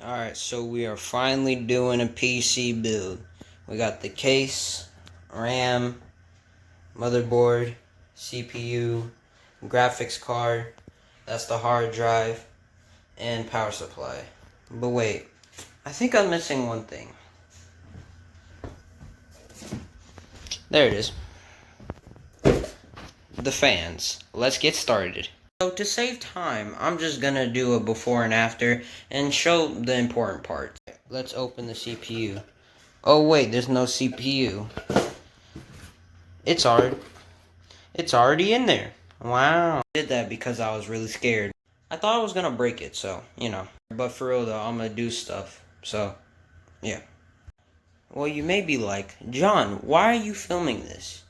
Alright, so we are finally doing a PC build. We got the case, RAM, motherboard, CPU, graphics card, that's the hard drive, and power supply. But wait, I think I'm missing one thing. There it is. The fans. Let's get started. So to save time, I'm just gonna do a before and after and show the important parts. Let's open the CPU. Oh wait, there's no CPU. It's already in there. Wow. I did that because I was really scared. I thought I was gonna break it, so, But for real though, I'm gonna do stuff. So, yeah. Well, you may be like, John, why are you filming this?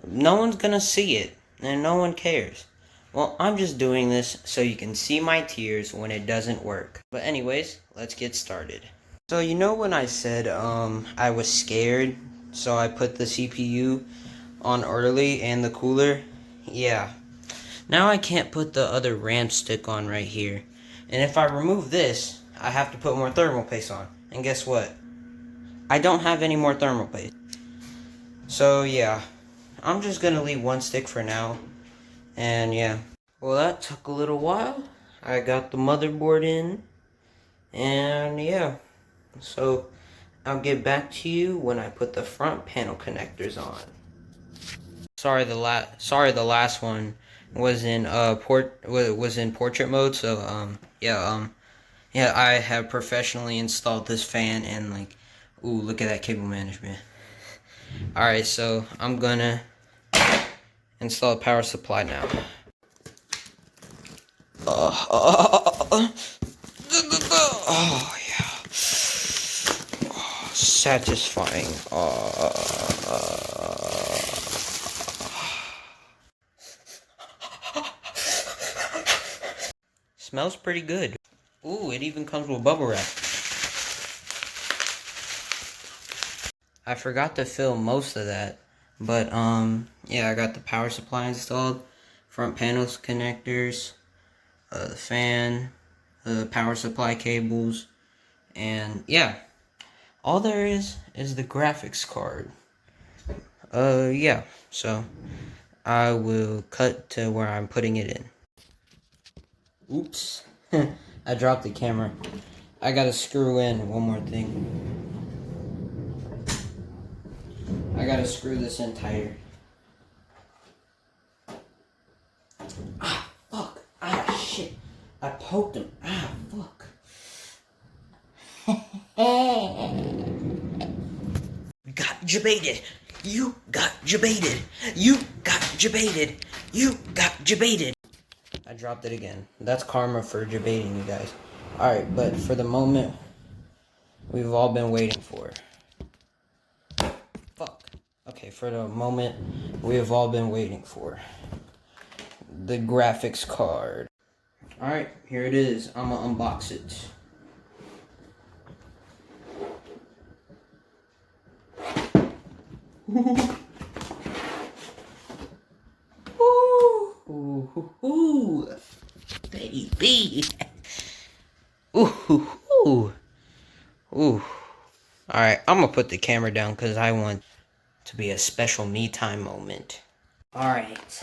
No one's gonna see it, and no one cares. Well, I'm just doing this so you can see my tears when it doesn't work. But anyways, let's get started. So when I said I was scared, so I put the CPU on early and the cooler? Yeah. Now I can't put the other RAM stick on right here. And if I remove this, I have to put more thermal paste on. And guess what? I don't have any more thermal paste. So yeah, I'm just gonna leave one stick for now. And yeah. Well, that took a little while. I got the motherboard in. And yeah. So I'll get back to you when I put the front panel connectors on. Sorry, the last one was in portrait mode. So yeah, I have professionally installed this fan and ooh, look at that cable management. All right, so I'm gonna install a power supply now. Oh yeah, satisfying. Smells pretty good. Ooh, it even comes with bubble wrap. I forgot to film most of that, but yeah, I got the power supply installed, front panels connectors, the fan, the power supply cables, and yeah, all there is the graphics card. Yeah, so I will cut to where I'm putting it in. Oops, I dropped the camera. I gotta screw in one more thing. I gotta screw this in tighter. Ah, fuck. Ah, shit. I poked him. Ah, fuck. Got jebaited. You got jebaited. You got jebaited. You got jebaited. I dropped it again. That's karma for jebaiting you guys. Alright, but for the moment we've all been waiting for. Fuck. Okay, for the moment we have all been waiting for. The graphics card. Alright, here it is. I'm gonna unbox it. Ooh, baby. Ooh. Alright, I'm gonna put the camera down because I want to be a special me time moment. Alright.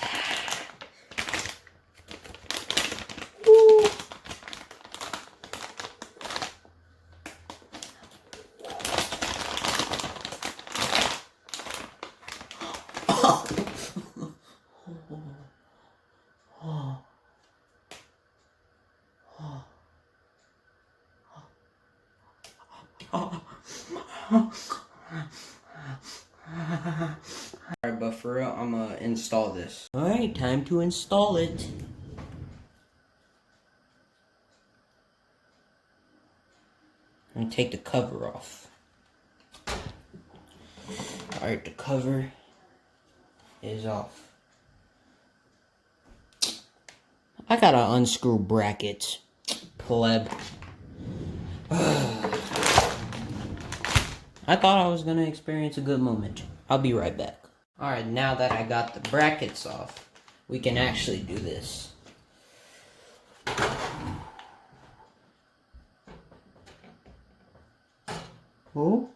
Alright, but for real, I'm gonna install this. Alright, time to install it. I'm gonna take the cover off. Alright, the cover is off. I gotta unscrew brackets. Pleb. I thought I was gonna experience a good moment. I'll be right back. Alright, now that I got the brackets off, we can actually do this. Oh.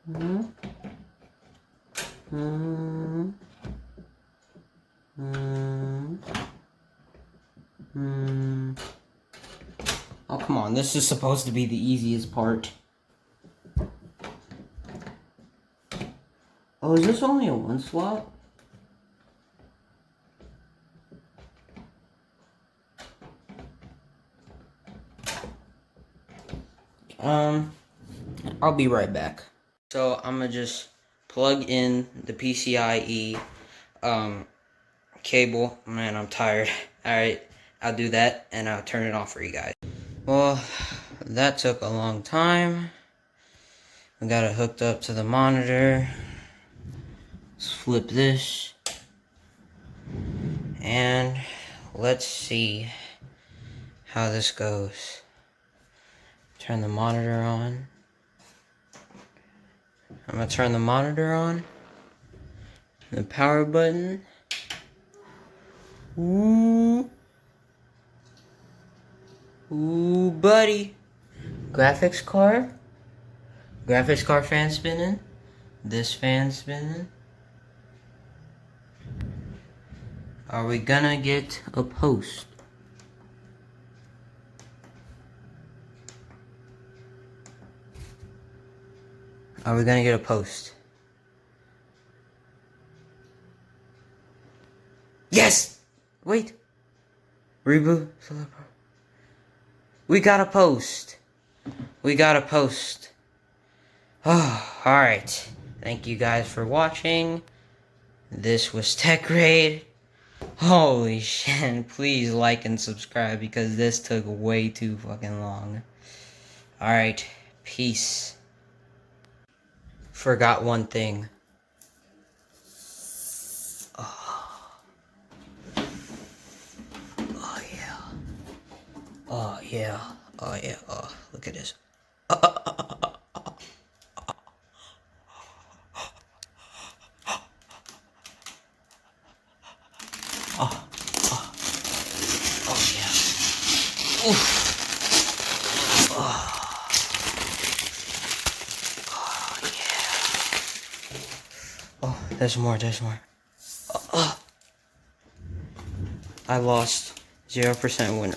Hmm. Hmm. Hmm. Hmm. Oh, come on. This is supposed to be the easiest part. Oh, is this only a one slot? I'll be right back. So I'm gonna just plug in the PCIe cable. Man, I'm tired. Alright, I'll do that and I'll turn it off for you guys. Well, that took a long time. We got it hooked up to the monitor. Let's flip this. And let's see how this goes. Turn the monitor on. I'm gonna turn the monitor on. The power button. Ooh. Ooh, buddy. Graphics card. Graphics card fan spinning. This fan spinning. Are we gonna get a post? Are we gonna get a post? Yes! Wait. Reboot. We got a post. We got a post. Oh, alright. Thank you guys for watching. This was TechRaid. Holy shit. Please like and subscribe because this took way too fucking long. Alright. Peace. Forgot one thing. Oh yeah. Oh yeah. Oh yeah. Oh, look at this. Oh yeah. Oof. Oh yeah. Oh, there's more. There's more. I lost 0% winner.